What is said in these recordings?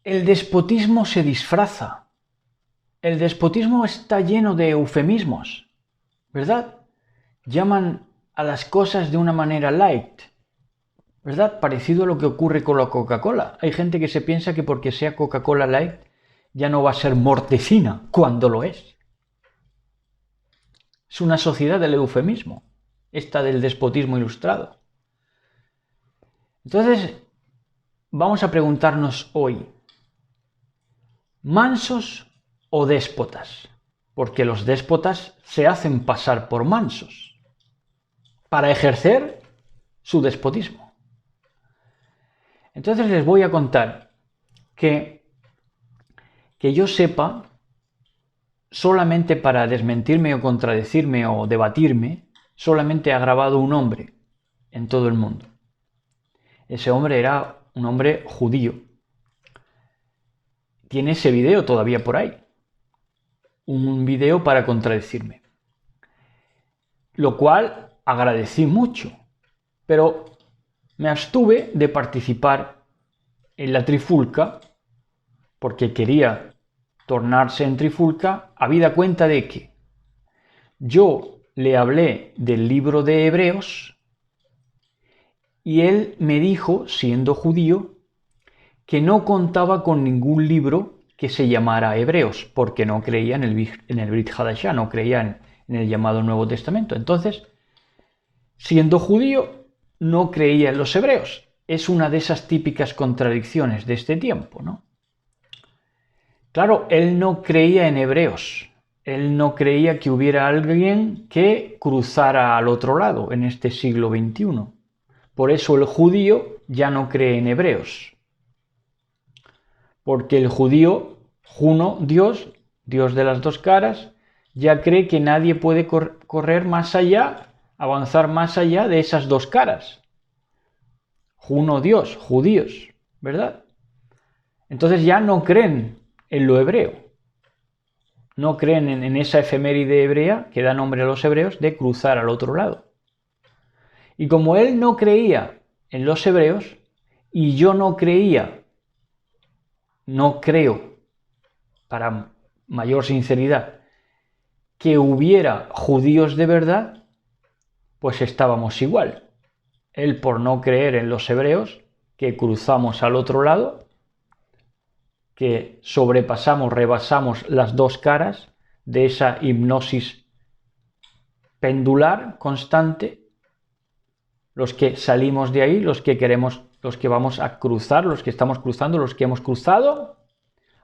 El despotismo se disfraza. El despotismo está lleno de eufemismos, ¿verdad? Llaman a las cosas de una manera light, ¿verdad? Parecido a lo que ocurre con la Coca-Cola. Hay gente que se piensa que porque sea Coca-Cola light ya no va a ser mortecina, cuando lo es. Es una sociedad del eufemismo, esta del despotismo ilustrado. Entonces, vamos a preguntarnos hoy, ¿mansos o déspotas? Porque los déspotas se hacen pasar por mansos para ejercer su despotismo. Entonces les voy a contar que yo sepa, solamente para desmentirme o contradecirme o debatirme, solamente ha grabado un hombre en todo el mundo. Ese hombre era un hombre judío. Tiene ese video todavía por ahí. Un video para contradecirme. Lo cual agradecí mucho. Pero me abstuve de participar en la trifulca porque quería tornarse en trifulca, habida cuenta de que yo le hablé del libro de Hebreos y él me dijo, siendo judío, que no contaba con ningún libro que se llamara Hebreos, porque no creía en el Brit Hadashah, no creía en el llamado Nuevo Testamento. Entonces, siendo judío, no creía en los hebreos. Es una de esas típicas contradicciones de este tiempo, ¿no? Claro, él no creía en hebreos. Él no creía que hubiera alguien que cruzara al otro lado en este siglo XXI. Por eso el judío ya no cree en hebreos. Porque el judío, Juno, Dios de las dos caras, ya cree que nadie puede correr más allá, avanzar más allá de esas dos caras. Juno, Dios, judíos, ¿verdad? Entonces ya no creen en lo hebreo. No creen en esa efeméride hebrea que da nombre a los hebreos de cruzar al otro lado. Y como él no creía en los hebreos y yo no creía, no creo, para mayor sinceridad, que hubiera judíos de verdad, pues estábamos igual. Él por no creer en los hebreos, que cruzamos al otro lado, que sobrepasamos, rebasamos las dos caras de esa hipnosis pendular constante, los que salimos de ahí, los que queremos, los que vamos a cruzar, los que estamos cruzando, los que hemos cruzado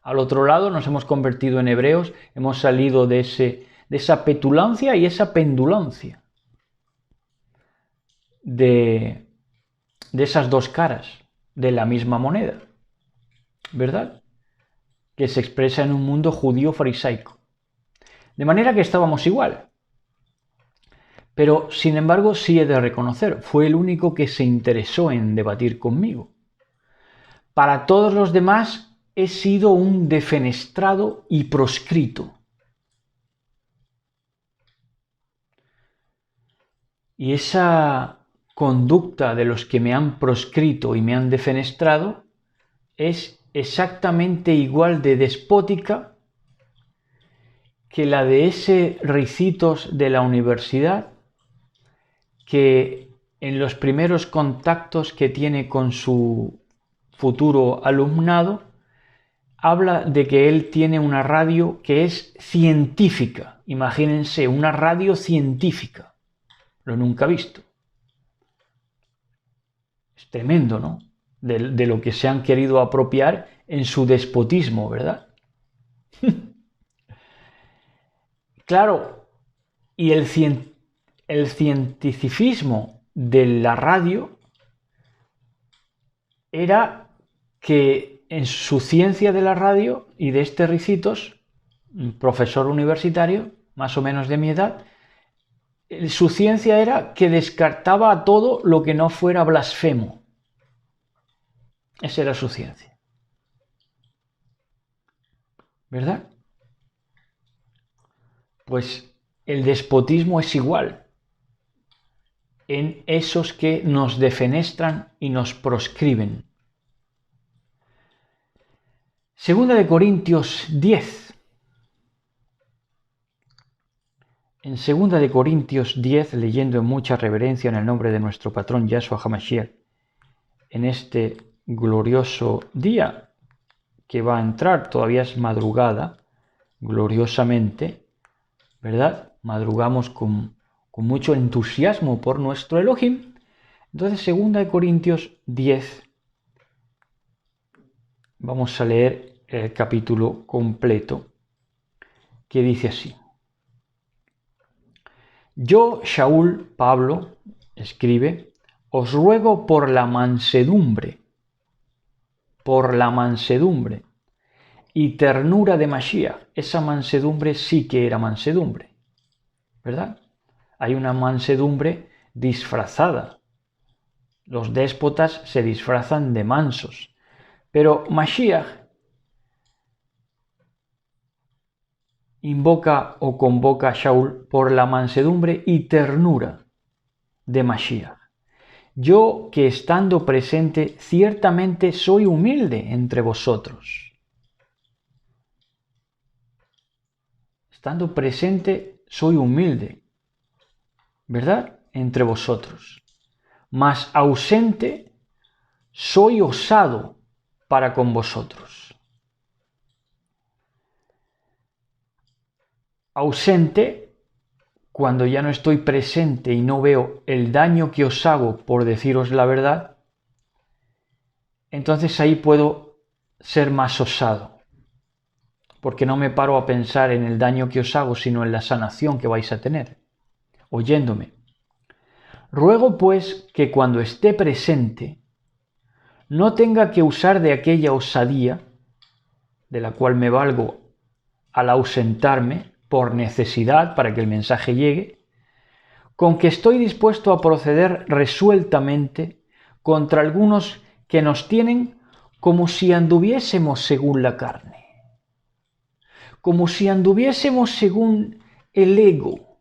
al otro lado, nos hemos convertido en hebreos, hemos salido de esa petulancia y esa pendulancia de esas dos caras de la misma moneda, ¿verdad? Que se expresa en un mundo judío farisaico. De manera que estábamos igual. Pero, sin embargo, sí he de reconocer, fue el único que se interesó en debatir conmigo. Para todos los demás he sido un defenestrado y proscrito. Y esa conducta de los que me han proscrito y me han defenestrado es exactamente igual de despótica que la de ese Ricitos de la universidad, que en los primeros contactos que tiene con su futuro alumnado, habla de que él tiene una radio que es científica. Imagínense, una radio científica. Lo nunca visto. Es tremendo, ¿no? De lo que se han querido apropiar en su despotismo, ¿verdad? Claro, y el cientificismo de la radio era que en su ciencia de la radio y de este Ricitos, un profesor universitario, más o menos de mi edad, su ciencia era que descartaba a todo lo que no fuera blasfemo. Esa era su ciencia. ¿Verdad? Pues el despotismo es igual en esos que nos defenestran y nos proscriben. Segunda de Corintios 10. En 2 de Corintios 10, leyendo en mucha reverencia en el nombre de nuestro patrón Yahshua HaMashiach, en este glorioso día que va a entrar, todavía es madrugada, gloriosamente, ¿verdad? Madrugamos con mucho entusiasmo por nuestro Elohim. Entonces, 2 de Corintios 10, vamos a leer el capítulo completo, que dice así. Yo, Shaul, Pablo, escribe, os ruego por la mansedumbre y ternura de Mashiach. Esa mansedumbre sí que era mansedumbre, ¿verdad? Hay una mansedumbre disfrazada. Los déspotas se disfrazan de mansos, pero Mashiach invoca o convoca a Shaul por la mansedumbre y ternura de Mashiach. Yo que estando presente ciertamente soy humilde entre vosotros. Estando presente soy humilde, ¿verdad? Entre vosotros. Mas ausente soy osado para con vosotros. Ausente, cuando ya no estoy presente y no veo el daño que os hago por deciros la verdad, entonces ahí puedo ser más osado, porque no me paro a pensar en el daño que os hago, sino en la sanación que vais a tener, oyéndome. Ruego pues que cuando esté presente no tenga que usar de aquella osadía, de la cual me valgo al ausentarme, por necesidad para que el mensaje llegue, con que estoy dispuesto a proceder resueltamente contra algunos que nos tienen como si anduviésemos según la carne, como si anduviésemos según el ego,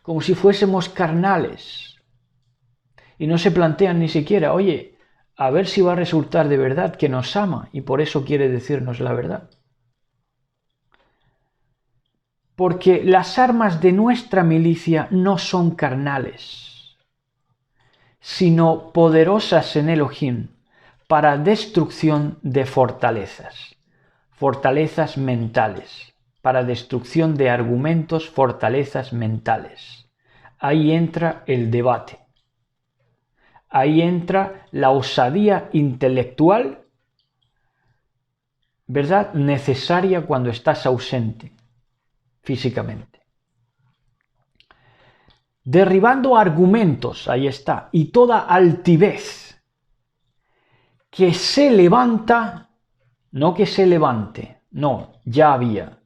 como si fuésemos carnales, y no se plantean ni siquiera, oye, a ver si va a resultar de verdad que nos ama y por eso quiere decirnos la verdad. Porque las armas de nuestra milicia no son carnales, sino poderosas en Elohim para destrucción de fortalezas, fortalezas mentales, para destrucción de argumentos, fortalezas mentales. Ahí entra el debate, ahí entra la osadía intelectual, ¿verdad? Necesaria cuando estás ausente físicamente. Derribando argumentos, ahí está, y toda altivez que se levanta, no que se levante, no, ya había,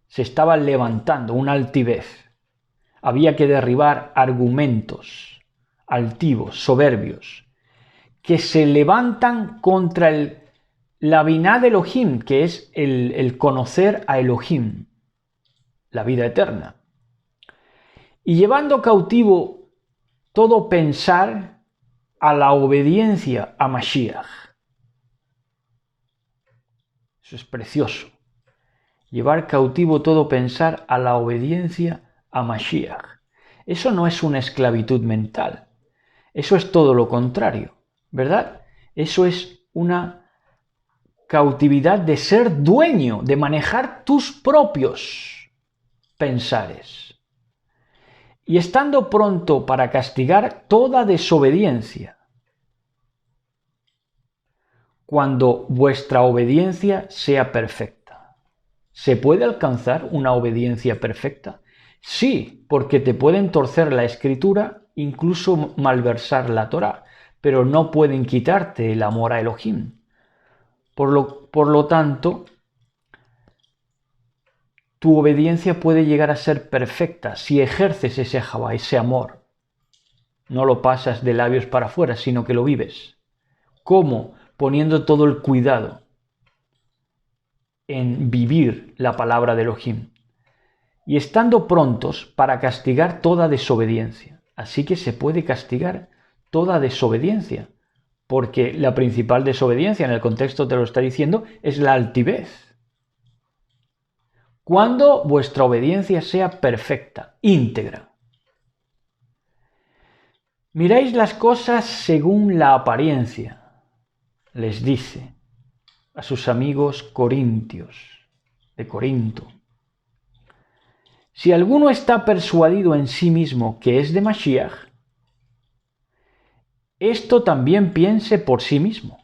se estaba levantando una altivez. Había que derribar argumentos altivos, soberbios, que se levantan contra la Binah de Elohim, que es el conocer a Elohim, la vida eterna. Y llevando cautivo todo pensar a la obediencia a Mashiach. Eso es precioso. Llevar cautivo todo pensar a la obediencia a Mashiach. Eso no es una esclavitud mental. Eso es todo lo contrario, ¿verdad? Eso es una cautividad de ser dueño, de manejar tus propios pensares. Y estando pronto para castigar toda desobediencia, cuando vuestra obediencia sea perfecta. ¿Se puede alcanzar una obediencia perfecta? Sí, porque te pueden torcer la escritura, incluso malversar la Torá, pero no pueden quitarte el amor a Elohim. Por lo tanto, tu obediencia puede llegar a ser perfecta si ejerces ese Javá, ese amor. No lo pasas de labios para afuera, sino que lo vives. ¿Cómo? Poniendo todo el cuidado en vivir la palabra de Elohim. Y estando prontos para castigar toda desobediencia. Así que se puede castigar toda desobediencia porque la principal desobediencia, en el contexto te lo está diciendo, es la altivez. Cuando vuestra obediencia sea perfecta, íntegra. Miráis las cosas según la apariencia, les dice a sus amigos corintios, de Corinto. Si alguno está persuadido en sí mismo que es de Mashiach, esto también piense por sí mismo.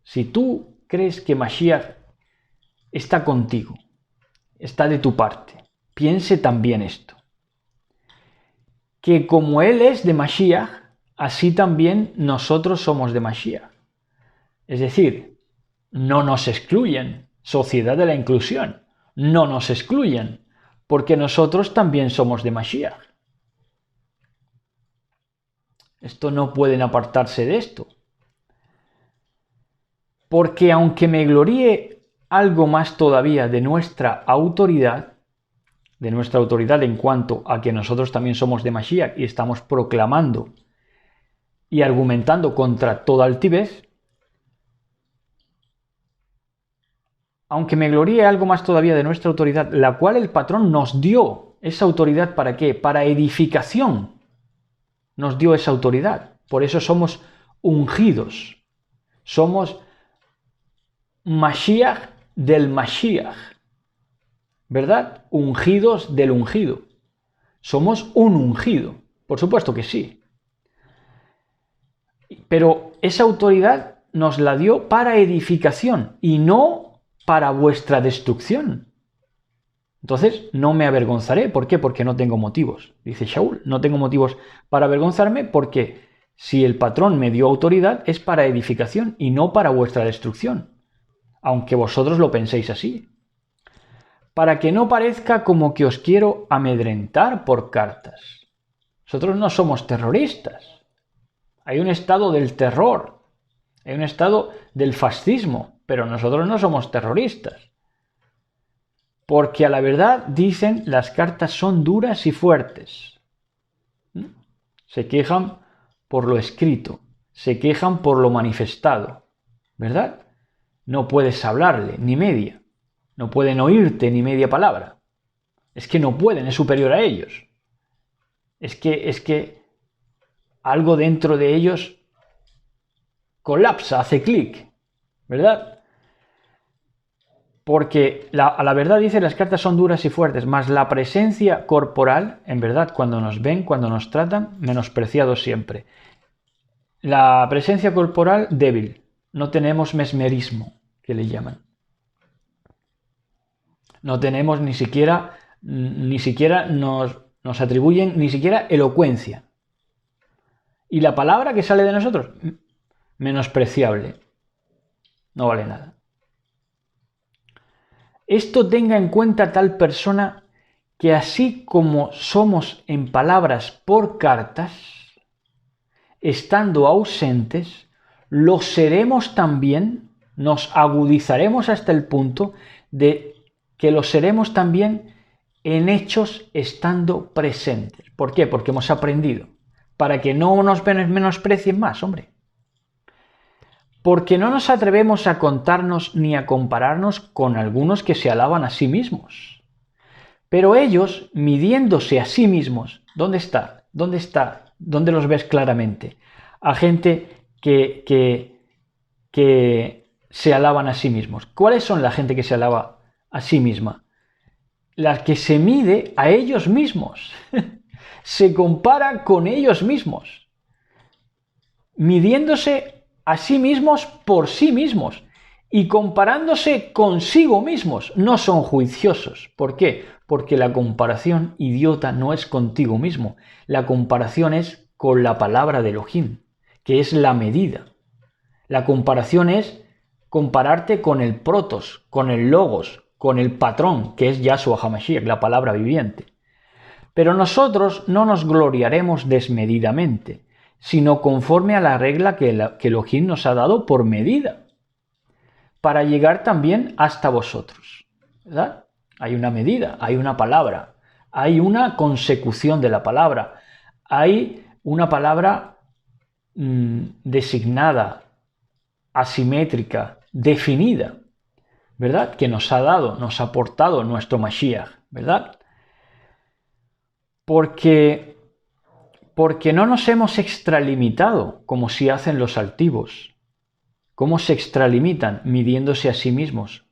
Si tú crees que Mashiach está contigo, está de tu parte, piense también esto. Que como Él es de Mashiach, así también nosotros somos de Mashiach. Es decir, no nos excluyen, sociedad de la inclusión, no nos excluyen, porque nosotros también somos de Mashiach. Esto no pueden apartarse de esto. Porque aunque me gloríe algo más todavía de nuestra autoridad en cuanto a que nosotros también somos de Mashiach y estamos proclamando y argumentando contra toda altivez, aunque me gloríe algo más todavía de nuestra autoridad, la cual el patrón nos dio esa autoridad, ¿para qué? Para edificación. Nos dio esa autoridad. Por eso somos ungidos. Somos Mashiach del Mashiach. ¿Verdad? Ungidos del ungido. Somos un ungido. Por supuesto que sí. Pero esa autoridad nos la dio para edificación y no para vuestra destrucción. Entonces no me avergonzaré. ¿Por qué? Porque no tengo motivos. Dice Shaul, no tengo motivos para avergonzarme porque si el patrón me dio autoridad es para edificación y no para vuestra destrucción. Aunque vosotros lo penséis así. Para que no parezca como que os quiero amedrentar por cartas. Nosotros no somos terroristas. Hay un estado del terror. Hay un estado del fascismo. Pero nosotros no somos terroristas. Porque a la verdad, dicen, las cartas son duras y fuertes. Se quejan por lo escrito, se quejan por lo manifestado, ¿verdad? No puedes hablarle ni media, no pueden oírte ni media palabra. Es que no pueden, es superior a ellos. Es que algo dentro de ellos colapsa, hace clic, ¿verdad? Porque a la verdad dice las cartas son duras y fuertes, mas la presencia corporal, en verdad, cuando nos ven, cuando nos tratan, menospreciados siempre. La presencia corporal débil, no tenemos mesmerismo, que le llaman. No tenemos ni siquiera nos atribuyen ni siquiera elocuencia. Y la palabra que sale de nosotros, menospreciable, no vale nada. Esto tenga en cuenta tal persona que así como somos en palabras por cartas, estando ausentes, lo seremos también, nos agudizaremos hasta el punto de que lo seremos también en hechos estando presentes. ¿Por qué? Porque hemos aprendido. Para que no nos menosprecien más, hombre. Porque no nos atrevemos a contarnos ni a compararnos con algunos que se alaban a sí mismos. Pero ellos, midiéndose a sí mismos, ¿dónde está? ¿Dónde está? ¿Dónde los ves claramente? A gente que se alaban a sí mismos. ¿Cuáles son la gente que se alaba a sí misma? La que se mide a ellos mismos. Se compara con ellos mismos. Midiéndose a sí mismos por sí mismos y comparándose consigo mismos. No son juiciosos. ¿Por qué? Porque la comparación, idiota, no es contigo mismo. La comparación es con la palabra de Elohim, que es la medida. La comparación es compararte con el protos, con el logos, con el patrón, que es Yahshua HaMashiach, la palabra viviente. Pero nosotros no nos gloriaremos desmedidamente, sino conforme a la regla que Elohim nos ha dado por medida, para llegar también hasta vosotros, ¿verdad? Hay una medida, hay una palabra, hay una consecución de la palabra, hay una palabra designada, asimétrica, definida, ¿verdad? Que nos ha dado, nos ha aportado nuestro Mashiach, ¿verdad? Porque no nos hemos extralimitado como si hacen los altivos. ¿Cómo se extralimitan? Midiéndose a sí mismos,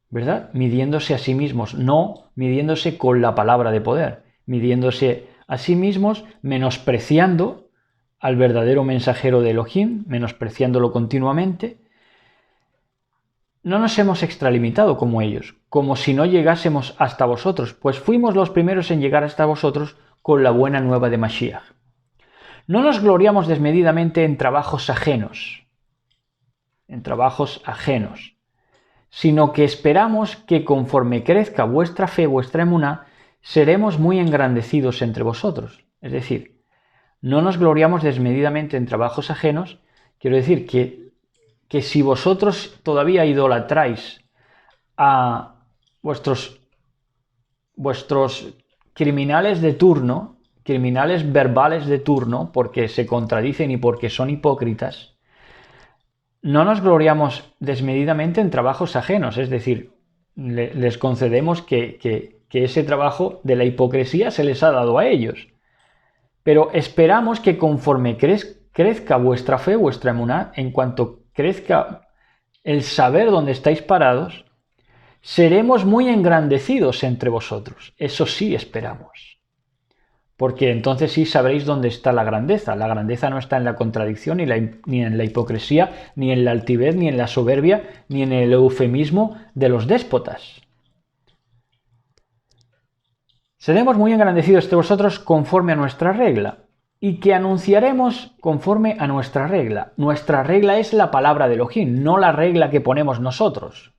¿verdad? Midiéndose a sí mismos, no midiéndose con la palabra de poder, midiéndose a sí mismos, menospreciando al verdadero mensajero de Elohim, menospreciándolo continuamente. No nos hemos extralimitado como ellos, como si no llegásemos hasta vosotros, pues fuimos los primeros en llegar hasta vosotros con la buena nueva de Mashiach. No nos gloriamos desmedidamente en trabajos ajenos, sino que esperamos que conforme crezca vuestra fe, vuestra emuná, seremos muy engrandecidos entre vosotros. Es decir, no nos gloriamos desmedidamente en trabajos ajenos, quiero decir que si vosotros todavía idolatráis a vuestros criminales de turno, criminales verbales de turno, porque se contradicen y porque son hipócritas, no nos gloriamos desmedidamente en trabajos ajenos, es decir, les concedemos que ese trabajo de la hipocresía se les ha dado a ellos. Pero esperamos que conforme crezca vuestra fe, vuestra emuná, en cuanto crezca el saber dónde estáis parados, seremos muy engrandecidos entre vosotros. Eso sí esperamos. Porque entonces sí sabréis dónde está la grandeza. La grandeza no está en la contradicción, ni en la hipocresía, ni en la altivez, ni en la soberbia, ni en el eufemismo de los déspotas. Seremos muy engrandecidos entre vosotros conforme a nuestra regla, y que anunciaremos conforme a nuestra regla. Nuestra regla es la palabra de Elohim, no la regla que ponemos nosotros.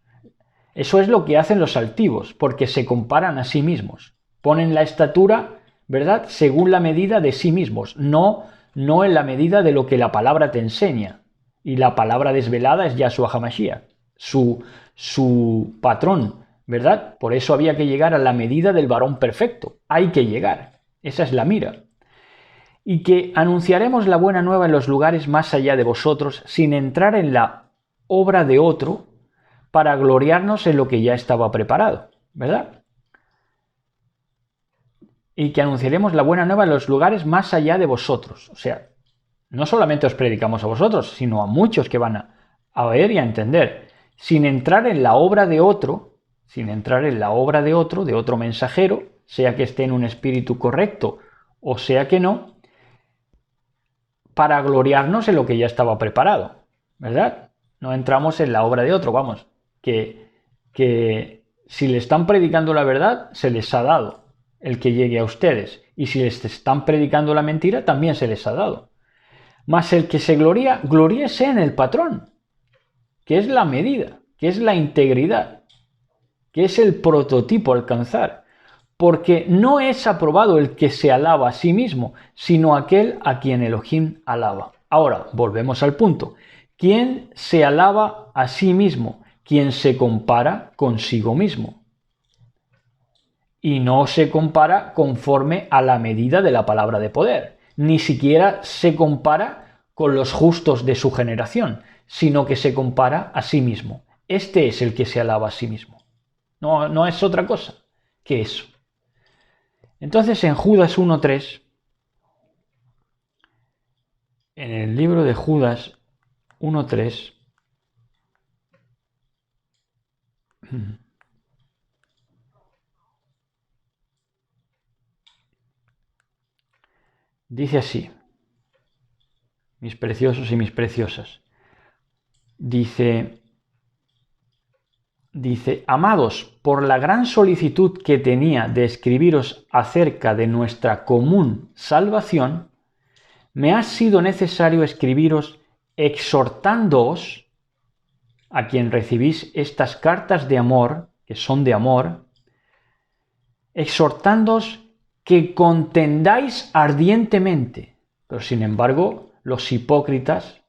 Eso es lo que hacen los altivos, porque se comparan a sí mismos. Ponen la estatura, ¿verdad?, según la medida de sí mismos, no en la medida de lo que la palabra te enseña. Y la palabra desvelada es Yahshua HaMashiach, su patrón, ¿verdad? Por eso había que llegar a la medida del varón perfecto. Hay que llegar. Esa es la mira. Y que anunciaremos la buena nueva en los lugares más allá de vosotros, sin entrar en la obra de otro, para gloriarnos en lo que ya estaba preparado, ¿verdad? Y que anunciaremos la buena nueva en los lugares más allá de vosotros. O sea, no solamente os predicamos a vosotros, sino a muchos que van a ver y a entender, sin entrar en la obra de otro, de otro mensajero, sea que esté en un espíritu correcto o sea que no, para gloriarnos en lo que ya estaba preparado, ¿verdad? No entramos en la obra de otro, vamos, que si le están predicando la verdad, se les ha dado el que llegue a ustedes, y si les están predicando la mentira, también se les ha dado. Mas el que se gloría, gloríese en el patrón, que es la medida, que es la integridad, que es el prototipo a alcanzar, porque no es aprobado el que se alaba a sí mismo, sino aquel a quien Elohim alaba. Ahora, volvemos al punto. ¿Quién se alaba a sí mismo? Quien se compara consigo mismo. Y no se compara conforme a la medida de la palabra de poder. Ni siquiera se compara con los justos de su generación, sino que se compara a sí mismo. Este es el que se alaba a sí mismo. No es otra cosa que eso. Entonces en Judas 1.3, en el libro de Judas 1.3, dice así, mis preciosos y mis preciosas, dice, amados, por la gran solicitud que tenía de escribiros acerca de nuestra común salvación, me ha sido necesario escribiros exhortándoos, a quien recibís estas cartas de amor, que son de amor, exhortándoos que contendáis ardientemente. Pero sin embargo, los hipócritas,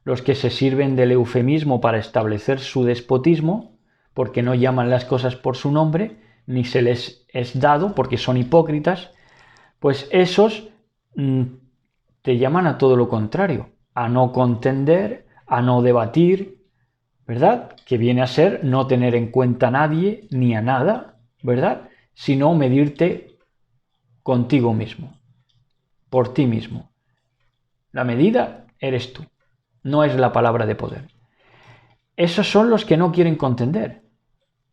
los que se sirven del eufemismo para establecer su despotismo, porque no llaman las cosas por su nombre, ni se les es dado porque son hipócritas, pues esos te llaman a todo lo contrario, a no contender, a no debatir, ¿verdad? Que viene a ser no tener en cuenta a nadie ni a nada, ¿verdad? Sino medirte contigo mismo, por ti mismo. La medida eres tú, no es la palabra de poder. Esos son los que no quieren contender,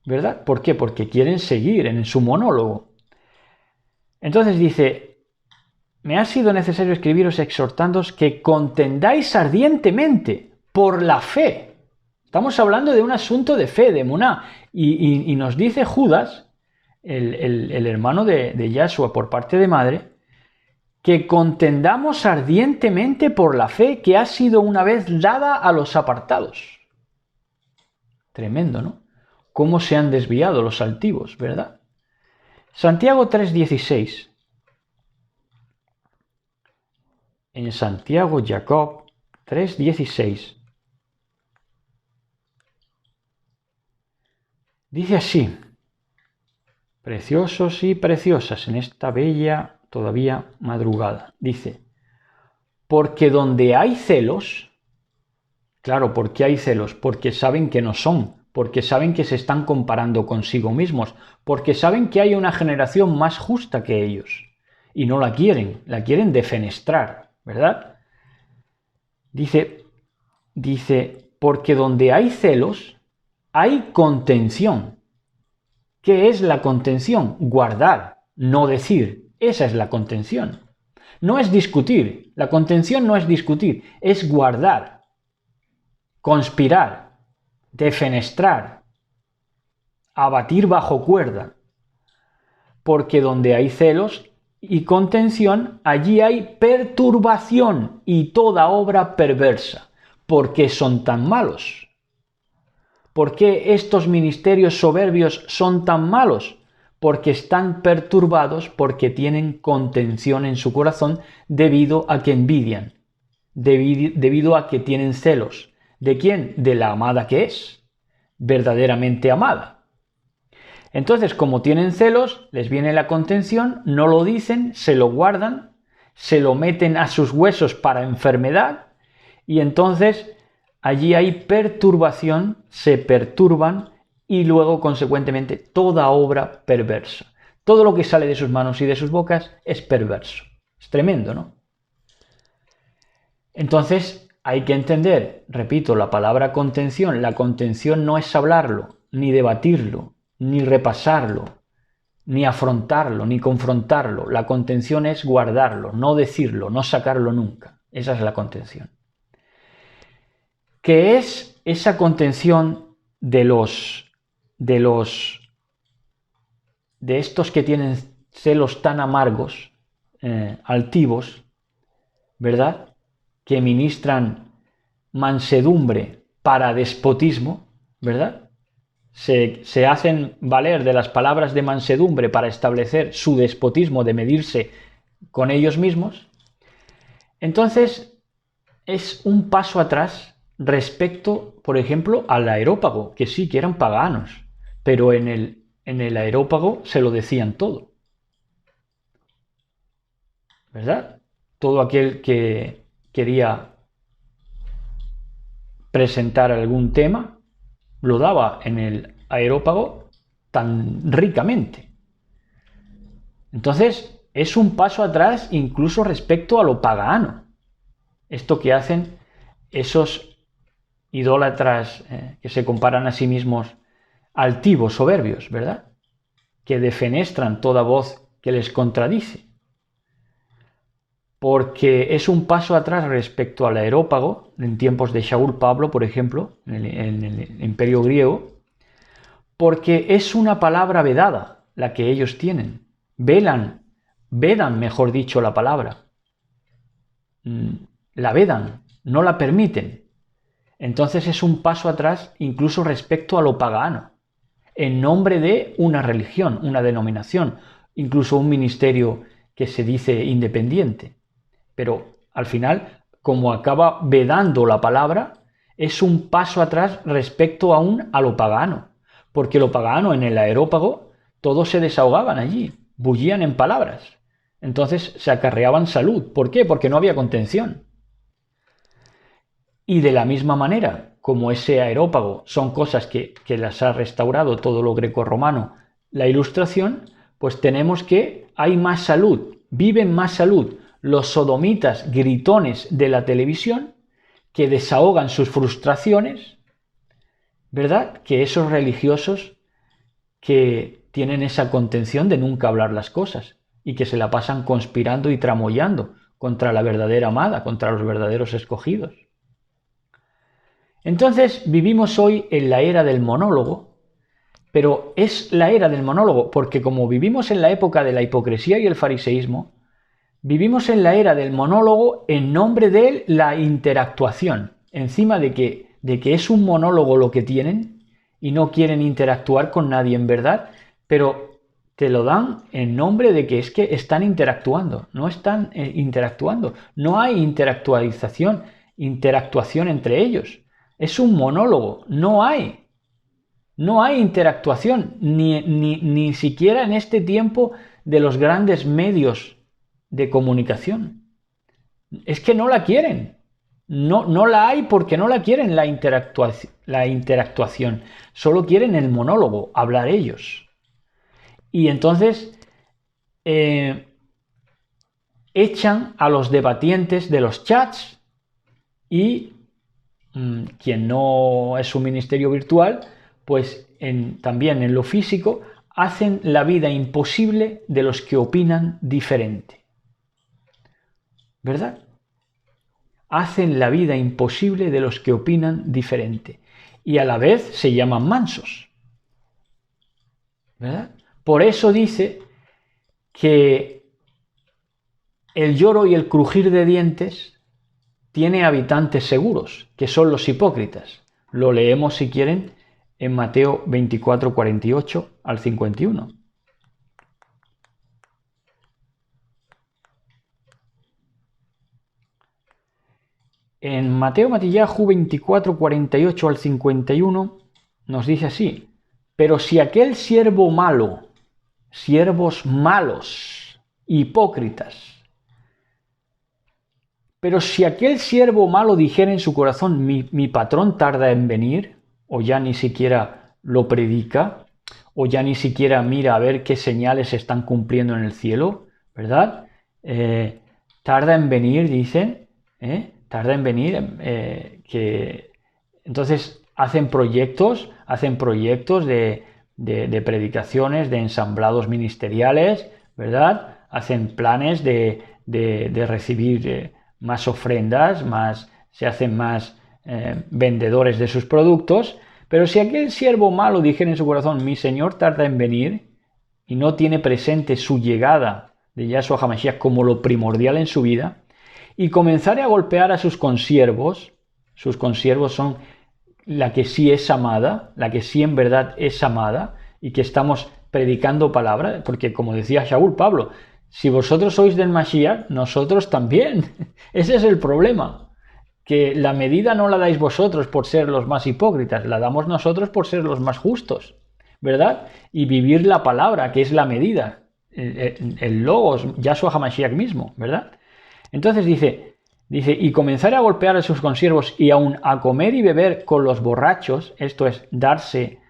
¿verdad? ¿Por qué? Porque quieren seguir en su monólogo. Entonces dice, me ha sido necesario escribiros exhortándoos que contendáis ardientemente por la fe. Estamos hablando de un asunto de fe, de emuná. Y nos dice Judas, el hermano de Yahshua por parte de madre, que contendamos ardientemente por la fe que ha sido una vez dada a los apartados. Tremendo, ¿no? Cómo se han desviado los altivos, ¿verdad? Santiago 3:16. En Santiago Jacob 3:16 dice así: preciosos y preciosas en esta bella todavía madrugada. Dice, porque donde hay celos, claro, ¿por qué hay celos? Porque saben que no son, porque saben que se están comparando consigo mismos, porque saben que hay una generación más justa que ellos y no la quieren defenestrar, ¿verdad? Dice, porque donde hay celos, hay contención. ¿Qué es la contención? Guardar, no decir. Esa es la contención. No es discutir. La contención no es discutir, es guardar, conspirar, defenestrar, abatir bajo cuerda. Porque donde hay celos y contención, allí hay perturbación y toda obra perversa. ¿Por qué son tan malos? ¿Por qué estos ministerios soberbios son tan malos? Porque están perturbados, porque tienen contención en su corazón debido a que envidian, debido a que tienen celos. ¿De quién? De la amada que es, verdaderamente amada. Entonces, como tienen celos, les viene la contención, no lo dicen, se lo guardan, se lo meten a sus huesos para enfermedad y entonces allí hay perturbación, se perturban y luego, consecuentemente, toda obra perversa. Todo lo que sale de sus manos y de sus bocas es perverso. Es tremendo, ¿no? Entonces, hay que entender, repito, la palabra contención. La contención no es hablarlo, ni debatirlo, ni repasarlo, ni afrontarlo, ni confrontarlo. La contención es guardarlo, no decirlo, no sacarlo nunca. Esa es la contención. ¿Qué es esa contención de estos que tienen celos tan amargos, altivos, ¿verdad? Que ministran mansedumbre para despotismo, ¿verdad? Se hacen valer de las palabras de mansedumbre para establecer su despotismo de medirse con ellos mismos. Entonces, es un paso atrás respecto, por ejemplo, al areópago, que sí, que eran paganos, pero en el areópago se lo decían todo, ¿verdad? Todo aquel que quería presentar algún tema lo daba en el areópago tan ricamente. Entonces, es un paso atrás incluso respecto a lo pagano. Esto que hacen esos idólatras que se comparan a sí mismos altivos, soberbios, ¿verdad? Que defenestran toda voz que les contradice. Porque es un paso atrás respecto al areópago, en tiempos de Shaul Pablo, por ejemplo, en el Imperio griego, porque es una palabra vedada la que ellos tienen. Vedan, mejor dicho, la palabra. La vedan, no la permiten. Entonces es un paso atrás incluso respecto a lo pagano, en nombre de una religión, una denominación, incluso un ministerio que se dice independiente. Pero al final, como acaba vedando la palabra, es un paso atrás respecto aún a lo pagano, porque lo pagano en el areópago, todos se desahogaban allí, bullían en palabras. Entonces se acarreaban salud. ¿Por qué? Porque no había contención. Y de la misma manera, como ese aerópago son cosas que las ha restaurado todo lo grecorromano, la Ilustración, pues tenemos que hay más salud, viven más salud los sodomitas gritones de la televisión que desahogan sus frustraciones, ¿verdad? Que esos religiosos que tienen esa contención de nunca hablar las cosas y que se la pasan conspirando y tramoyando contra la verdadera amada, contra los verdaderos escogidos. Entonces vivimos hoy en la era del monólogo, pero es la era del monólogo porque como vivimos en la época de la hipocresía y el fariseísmo, vivimos en la era del monólogo en nombre de la interactuación, encima de que es un monólogo lo que tienen y no quieren interactuar con nadie en verdad, pero te lo dan en nombre de que es que están interactuando, no están interactuando, no hay interactualización, interactuación entre ellos. Es un monólogo, no hay interactuación, ni siquiera en este tiempo de los grandes medios de comunicación. Es que no la quieren, no la hay porque no la quieren la interactuación, solo quieren el monólogo, hablar ellos. Y entonces echan a los debatientes de los chats y quien no es un ministerio virtual, pues también en lo físico, hacen la vida imposible de los que opinan diferente. ¿Verdad? Hacen la vida imposible de los que opinan diferente. Y a la vez se llaman mansos. ¿Verdad? Por eso dice que el lloro y el crujir de dientes tiene habitantes seguros, que son los hipócritas. Lo leemos, si quieren, en Mateo 24, 48 al 51. En Mateo Matillahu 24, 48 al 51 nos dice así: pero si aquel siervo malo, siervos malos, hipócritas, pero si aquel siervo malo dijera en su corazón, mi patrón tarda en venir, o ya ni siquiera lo predica, o ya ni siquiera mira a ver qué señales se están cumpliendo en el cielo, ¿verdad? Tarda en venir, dicen, tarda en venir, que entonces hacen proyectos de predicaciones, de ensamblados ministeriales, ¿verdad? Hacen planes de recibir más ofrendas, se hacen más vendedores de sus productos. Pero si aquel siervo malo dijera en su corazón, mi Señor tarda en venir, y no tiene presente su llegada de Yahshua HaMashiach como lo primordial en su vida, y comenzara a golpear a sus consiervos son la que sí es amada, la que sí en verdad es amada, y que estamos predicando palabra, porque como decía Shaul Pablo, si vosotros sois del Mashiach, nosotros también. Ese es el problema, que la medida no la dais vosotros por ser los más hipócritas, la damos nosotros por ser los más justos, ¿verdad? Y vivir la palabra, que es la medida, el logos, Yahshua HaMashiach mismo, ¿verdad? Entonces dice, y comenzar a golpear a sus consiervos y aún a comer y beber con los borrachos, esto es, darse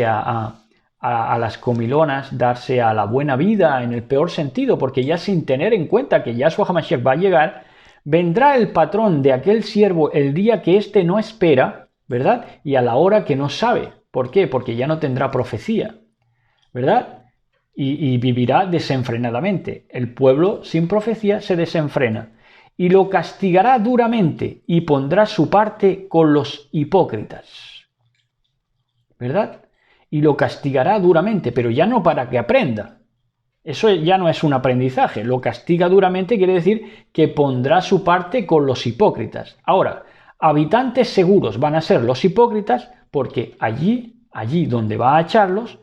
a las comilonas, darse a la buena vida en el peor sentido, porque ya sin tener en cuenta que Yahshua HaMashiach va a llegar, vendrá el patrón de aquel siervo el día que éste no espera, ¿verdad? Y a la hora que no sabe. ¿Por qué? Porque ya no tendrá profecía, ¿verdad? Y vivirá desenfrenadamente. El pueblo sin profecía se desenfrena. Y lo castigará duramente y pondrá su parte con los hipócritas, ¿verdad? Y lo castigará duramente, pero ya no para que aprenda. Eso ya no es un aprendizaje. Lo castiga duramente quiere decir que pondrá su parte con los hipócritas. Ahora, habitantes seguros van a ser los hipócritas porque allí donde va a echarlos,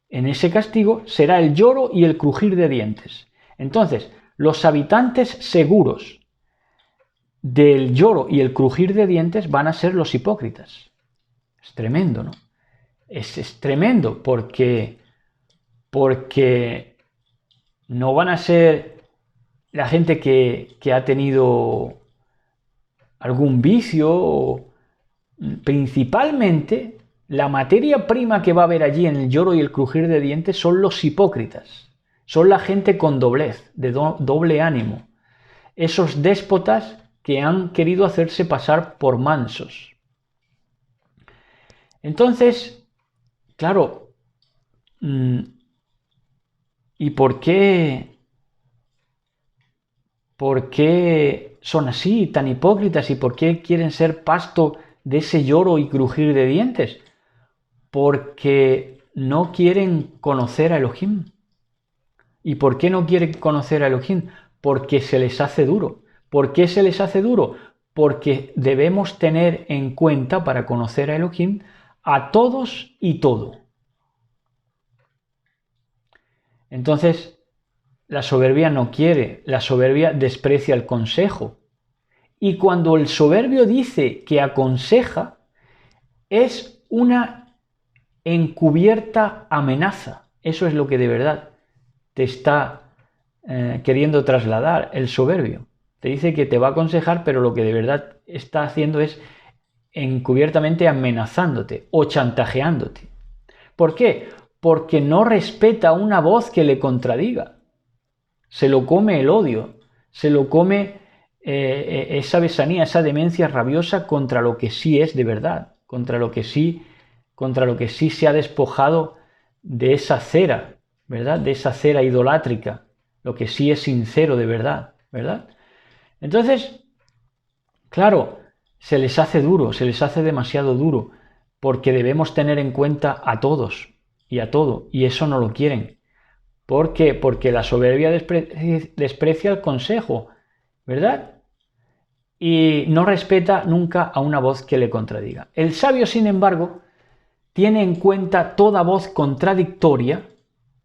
en ese castigo, será el lloro y el crujir de dientes. Entonces, los habitantes seguros del lloro y el crujir de dientes van a ser los hipócritas. Es tremendo, ¿no? Es tremendo porque no van a ser la gente que ha tenido algún vicio. Principalmente, la materia prima que va a haber allí en el lloro y el crujir de dientes son los hipócritas. Son la gente con doblez, de doble ánimo. Esos déspotas que han querido hacerse pasar por mansos. Entonces, claro, ¿y por qué son así, tan hipócritas? ¿Y por qué quieren ser pasto de ese lloro y crujir de dientes? Porque no quieren conocer a Elohim. ¿Y por qué no quieren conocer a Elohim? Porque se les hace duro. ¿Por qué se les hace duro? Porque debemos tener en cuenta, para conocer a Elohim, a todos y todo. Entonces, la soberbia no quiere, la soberbia desprecia el consejo. Y cuando el soberbio dice que aconseja, es una encubierta amenaza. Eso es lo que de verdad te está queriendo trasladar el soberbio. Te dice que te va a aconsejar, pero lo que de verdad está haciendo es encubiertamente amenazándote o chantajeándote. ¿Por qué? Porque no respeta una voz que le contradiga. Se lo come el odio, se lo come esa besanía, esa demencia rabiosa contra lo que sí es de verdad, contra lo que sí se ha despojado de esa cera, ¿verdad? De esa cera idolátrica, lo que sí es sincero de verdad, ¿verdad? Entonces, claro, se les hace duro, se les hace demasiado duro, porque debemos tener en cuenta a todos y a todo, y eso no lo quieren. ¿Por qué? Porque la soberbia desprecia el consejo, ¿verdad? Y no respeta nunca a una voz que le contradiga. El sabio, sin embargo, tiene en cuenta toda voz contradictoria.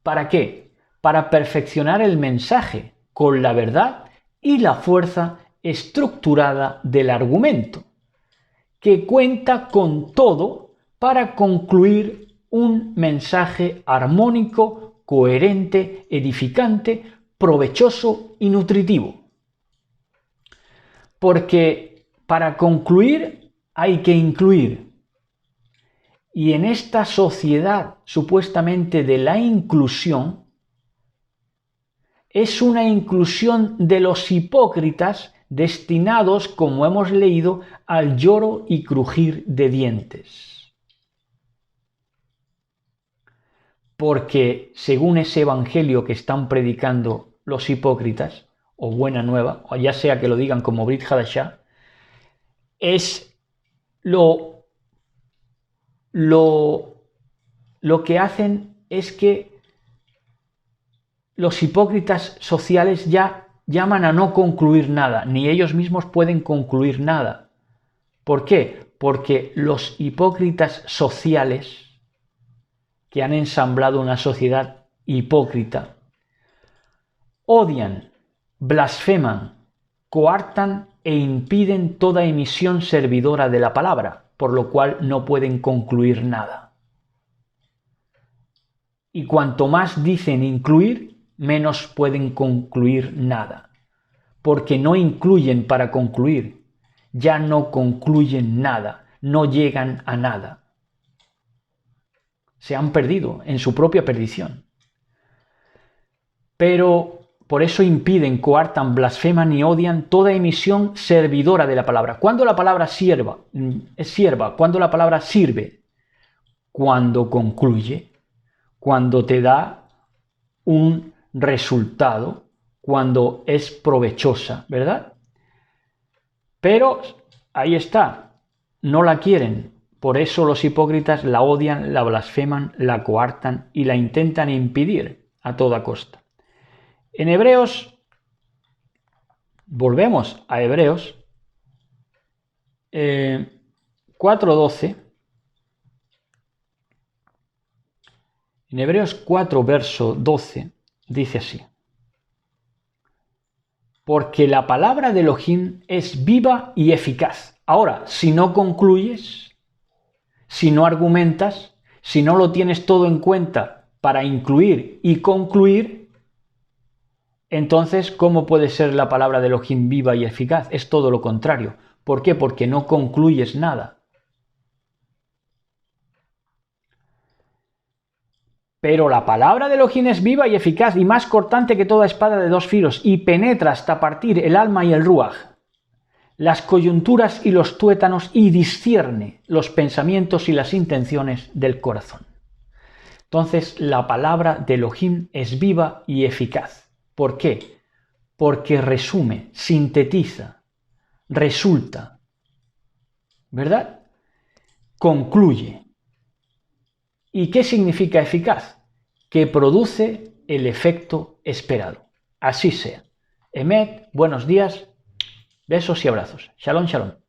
¿Para qué? Para perfeccionar el mensaje con la verdad y la fuerza estructurada del argumento, que cuenta con todo para concluir un mensaje armónico, coherente, edificante, provechoso y nutritivo. Porque para concluir hay que incluir. Y en esta sociedad supuestamente de la inclusión, es una inclusión de los hipócritas destinados, como hemos leído, al lloro y crujir de dientes. Porque según ese evangelio que están predicando los hipócritas, o buena nueva, o ya sea que lo digan como Brit Hadashah, es lo que hacen es que los hipócritas sociales ya llaman a no concluir nada, ni ellos mismos pueden concluir nada. ¿Por qué? Porque los hipócritas sociales, que han ensamblado una sociedad hipócrita, odian, blasfeman, coartan e impiden toda emisión servidora de la palabra, por lo cual no pueden concluir nada. Y cuanto más dicen incluir, menos pueden concluir nada, porque no incluyen para concluir, ya no concluyen nada, no llegan a nada. Se han perdido en su propia perdición. Pero por eso impiden, coartan, blasfeman y odian toda emisión servidora de la palabra. ¿Cuándo la palabra es sierva? ¿Cuándo la palabra sirve? Cuando concluye, cuando te da un resultado, cuando es provechosa, ¿verdad? Pero ahí está, no la quieren. Por eso los hipócritas la odian, la blasfeman, la coartan y la intentan impedir a toda costa. En Hebreos, volvemos a Hebreos 4:12. En Hebreos 4, verso 12, dice así: porque la palabra de Elohim es viva y eficaz. Ahora, si no concluyes, si no argumentas, si no lo tienes todo en cuenta para incluir y concluir, Entonces, ¿cómo puede ser la palabra de Elohim viva y eficaz? Es todo lo contrario. ¿Por qué? Porque no concluyes nada. Pero la palabra de Elohim es viva y eficaz y más cortante que toda espada de dos filos y penetra hasta partir el alma y el ruaj, las coyunturas y los tuétanos y discierne los pensamientos y las intenciones del corazón. Entonces la palabra de Elohim es viva y eficaz. ¿Por qué? Porque resume, sintetiza, resulta, ¿verdad? Concluye. ¿Y qué significa eficaz? Que produce el efecto esperado. Así sea. Emet, buenos días, besos y abrazos. Shalom, shalom.